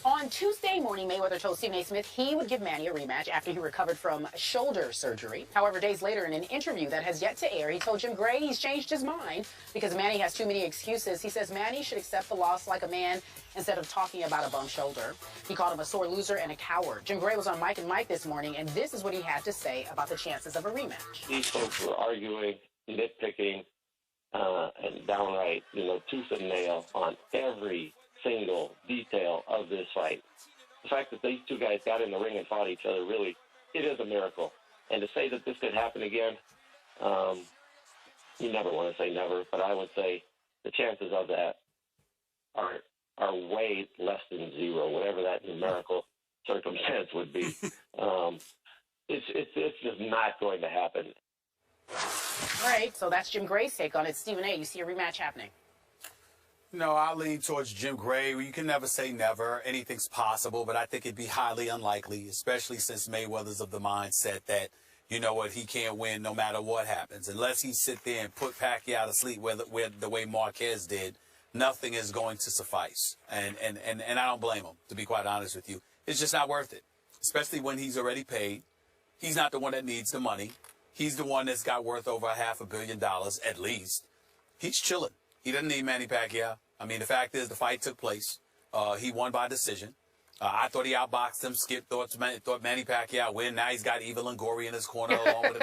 On Tuesday morning, Mayweather told Stephen A. Smith he would give Manny a rematch after he recovered from shoulder surgery. However, days later, in an interview that has yet to air, he told Jim Gray he's changed his mind because Manny has too many excuses. He says Manny should accept the loss like a man instead of talking about a bum shoulder. He called him a sore loser and a coward. Jim Gray was on Mike and Mike this morning, and this is what he had to say about the chances of a rematch. These folks were arguing, nitpicking, and downright, tooth and nail on every single detail of this fight. The fact that these two guys got in the ring and fought each other, really, it is a miracle. And to say that this could happen again, you never want to say never, but I would say the chances of that are way less than zero, whatever that numerical circumstance would be. It's just not going to happen. All right, so that's Jim Gray's take on it. Stephen A., you see a rematch happening? No, I lean towards Jim Gray. You can never say never. Anything's possible, but I think it'd be highly unlikely, especially since Mayweather's of the mindset that, you know what, he can't win no matter what happens. Unless he sit there and put Pacquiao to sleep the way Marquez did, nothing is going to suffice. And I don't blame him, to be quite honest with you. It's just not worth it, especially when he's already paid. He's not the one that needs the money. He's the one that's got worth over $500 million at least. He's chilling. He doesn't need Manny Pacquiao. I mean, the fact is the fight took place. He won by decision. I thought he outboxed him. Skip thought Manny Pacquiao win. Now he's got Eva Longoria in his corner along with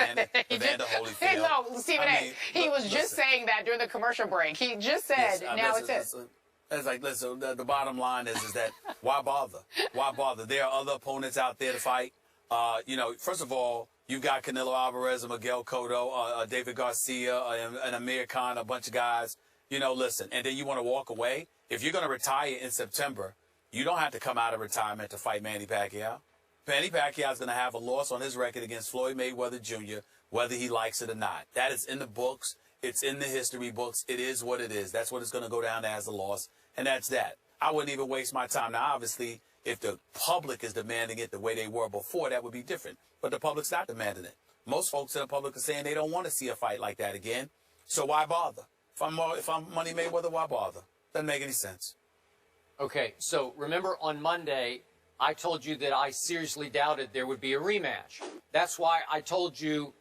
Evander Holyfield. No, Stephen A., he was just saying that during the commercial break. He just said, now it's it. It's like, listen, the bottom line is that why bother? Why bother? There are other opponents out there to fight. First of all, you got Canelo Alvarez, Miguel Cotto, David Garcia, and Amir Khan, a bunch of guys. Listen, and then you want to walk away? If you're going to retire in September, you don't have to come out of retirement to fight Manny Pacquiao. Manny Pacquiao is going to have a loss on his record against Floyd Mayweather Jr., whether he likes it or not. That is in the books. It's in the history books. It is what it is. That's what it's going to go down as a loss, and that's that. I wouldn't even waste my time. Now, obviously, if the public is demanding it the way they were before, that would be different. But the public's not demanding it. Most folks in the public are saying they don't want to see a fight like that again. So why bother? If I'm Money Mayweather, why bother? Doesn't make any sense. Okay, so remember on Monday, I told you that I seriously doubted there would be a rematch. That's why I told you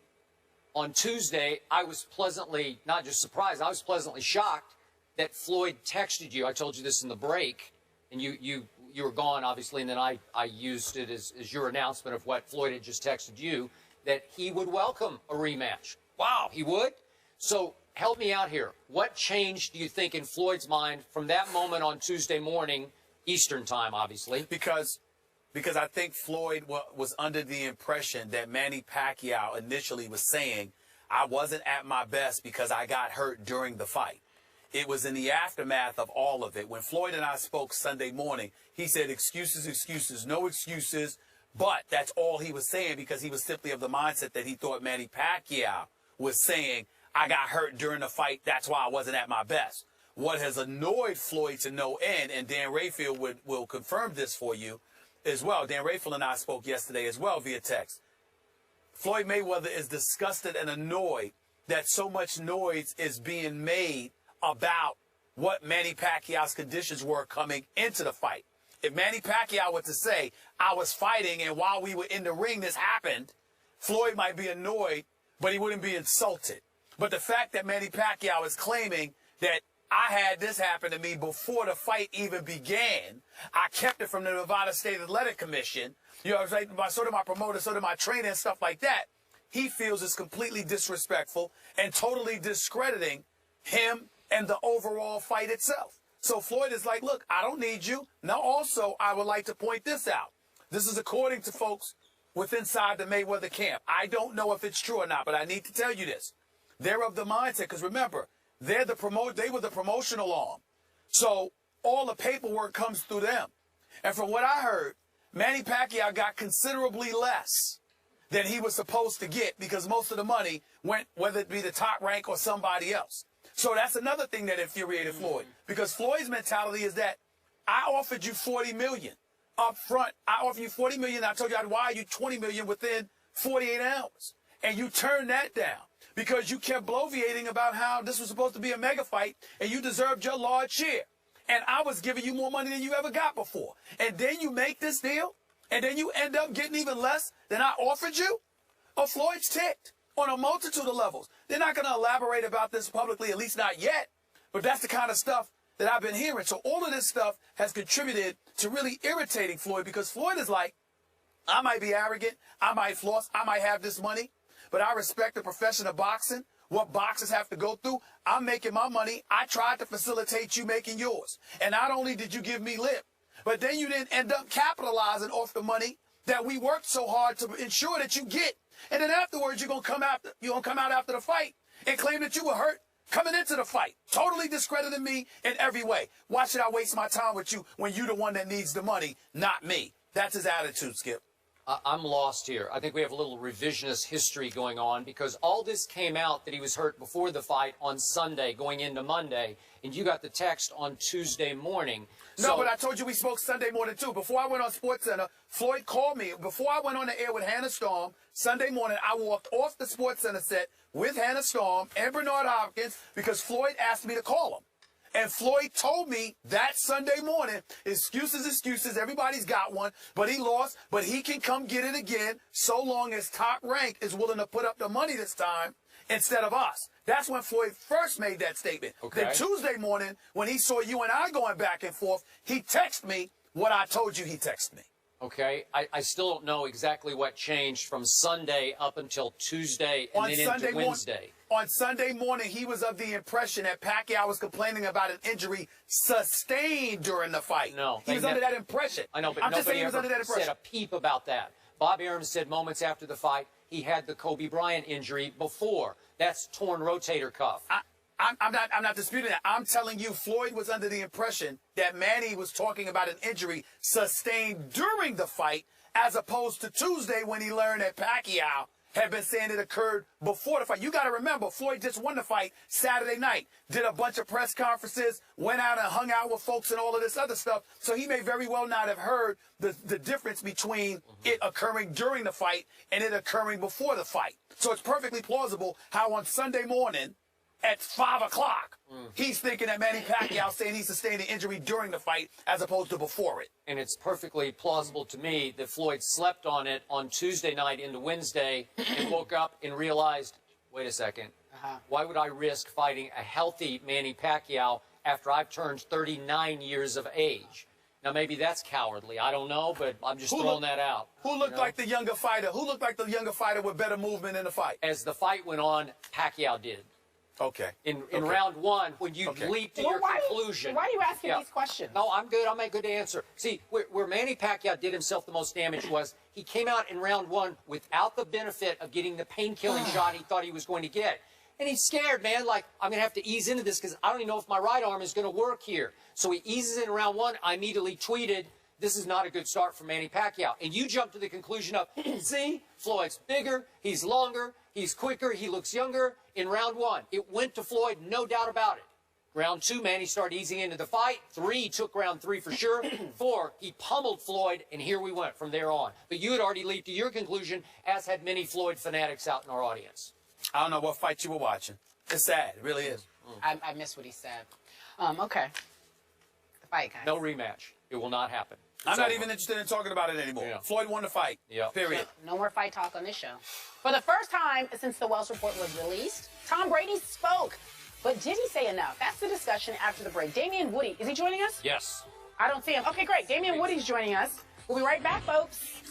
on Tuesday I was pleasantly, not just surprised, I was pleasantly shocked that Floyd texted you. I told you this in the break, and you were gone, obviously, and then I used it as your announcement of what Floyd had just texted you, that he would welcome a rematch. Wow, he would? So help me out here. What changed, do you think, in Floyd's mind from that moment on Tuesday morning, Eastern time, obviously? Because I think Floyd was under the impression that Manny Pacquiao initially was saying, I wasn't at my best because I got hurt during the fight. It was in the aftermath of all of it. When Floyd and I spoke Sunday morning, he said, excuses, no excuses. But that's all he was saying because he was simply of the mindset that he thought Manny Pacquiao was saying, I got hurt during the fight. That's why I wasn't at my best. What has annoyed Floyd to no end, and Dan Rayfield will confirm this for you as well. Dan Rayfield and I spoke yesterday as well via text. Floyd Mayweather is disgusted and annoyed that so much noise is being made about what Manny Pacquiao's conditions were coming into the fight. If Manny Pacquiao were to say, I was fighting and while we were in the ring this happened, Floyd might be annoyed, but he wouldn't be insulted. But the fact that Manny Pacquiao is claiming that I had this happen to me before the fight even began, I kept it from the Nevada State Athletic Commission, so did my promoter, so did my trainer and stuff like that, he feels is completely disrespectful and totally discrediting him and the overall fight itself. So Floyd is like, look, I don't need you. Now, also, I would like to point this out. This is according to folks inside the Mayweather camp. I don't know if it's true or not, but I need to tell you this. They're of the mindset, because remember, they were the promotional arm. So all the paperwork comes through them. And from what I heard, Manny Pacquiao got considerably less than he was supposed to get because most of the money went, whether it be the top rank or somebody else. So that's another thing that infuriated Floyd, because Floyd's mentality is that I offered you $40 million up front. I offered you $40 million. I told you I'd wire you $20 million within 48 hours. And you turned that down because you kept bloviating about how this was supposed to be a mega fight and you deserved your large share. and I was giving you more money than you ever got before. And then you make this deal, and then you end up getting even less than I offered you? Oh, Floyd's ticked on a multitude of levels. They're not going to elaborate about this publicly, at least not yet. But that's the kind of stuff that I've been hearing. So all of this stuff has contributed to really irritating Floyd, because Floyd is like, I might be arrogant, I might floss, I might have this money, but I respect the profession of boxing, what boxers have to go through. I'm making my money. I tried to facilitate you making yours. And not only did you give me lip, but then you didn't end up capitalizing off the money that we worked so hard to ensure that you get. And then afterwards, you're gonna come out after the fight and claim that you were hurt coming into the fight, totally discrediting me in every way. Why should I waste my time with you when you're the one that needs the money, not me? That's his attitude, Skip. I'm lost here. I think we have a little revisionist history going on, because all this came out that he was hurt before the fight on Sunday going into Monday, and you got the text on Tuesday morning. No, but I told you we spoke Sunday morning, too. Before I went on SportsCenter, Floyd called me. Before I went on the air with Hannah Storm, Sunday morning, I walked off the SportsCenter set with Hannah Storm and Bernard Hopkins because Floyd asked me to call him. And Floyd told me that Sunday morning, excuses, everybody's got one, but he lost, but he can come get it again so long as Top Rank is willing to put up the money this time instead of us. That's when Floyd first made that statement. Okay. Then Tuesday morning, when he saw you and I going back and forth, he texted me what I told you he texted me. Okay, I still don't know exactly what changed from Sunday up until Tuesday and then into Wednesday. On Sunday morning, he was of the impression that Pacquiao was complaining about an injury sustained during the fight. No. He was under that impression. I know, but I'm just saying nobody he was under that ever impression. said a peep about that. Bob Arum said moments after the fight he had the Kobe Bryant injury before. That's torn rotator cuff. I'm not disputing that. I'm telling you, Floyd was under the impression that Manny was talking about an injury sustained during the fight, as opposed to Tuesday when he learned that Pacquiao had been saying it occurred before the fight. You got to remember, Floyd just won the fight Saturday night, did a bunch of press conferences, went out and hung out with folks and all of this other stuff. So he may very well not have heard the difference between it occurring during the fight and it occurring before the fight. So it's perfectly plausible how on Sunday morning, at 5 o'clock, he's thinking that Manny Pacquiao saying he sustained an injury during the fight as opposed to before it. And it's perfectly plausible to me that Floyd slept on it on Tuesday night into Wednesday and woke up and realized, wait a second, why would I risk fighting a healthy Manny Pacquiao after I've turned 39 years of age? Now, maybe that's cowardly. I don't know, but I'm just throwing that out. Who looked like the younger fighter? Who looked like the younger fighter with better movement in the fight? As the fight went on, Pacquiao did. Okay. In round one, when you leap to your conclusion. Why are you asking these questions? No, I'm good. I'll make a good answer. See, where Manny Pacquiao did himself the most damage was he came out in round one without the benefit of getting the pain-killing shot he thought he was going to get. And he's scared, man. Like, I'm going to have to ease into this because I don't even know if my right arm is going to work here. So he eases in round one. I immediately tweeted, this is not a good start for Manny Pacquiao. And you jumped to the conclusion of, see, Floyd's bigger, he's longer, he's quicker, he looks younger. In round one, it went to Floyd, no doubt about it. Round two, Manny started easing into the fight. 3, he took round 3 for sure. 4, he pummeled Floyd, and here we went from there on. But you had already leaped to your conclusion, as had many Floyd fanatics out in our audience. I don't know what fight you were watching. It's sad. It really is. I missed what he said. Okay. The fight, guys. No rematch. It will not happen. I'm not even interested in talking about it anymore. Yeah. Floyd won the fight. Yeah. Period. No more fight talk on this show. For the first time since the Welsh report was released, Tom Brady spoke. But did he say enough? That's the discussion after the break. Damian Woody, is he joining us? Yes. I don't see him. Okay, great. Damian Woody's joining us. We'll be right back, folks.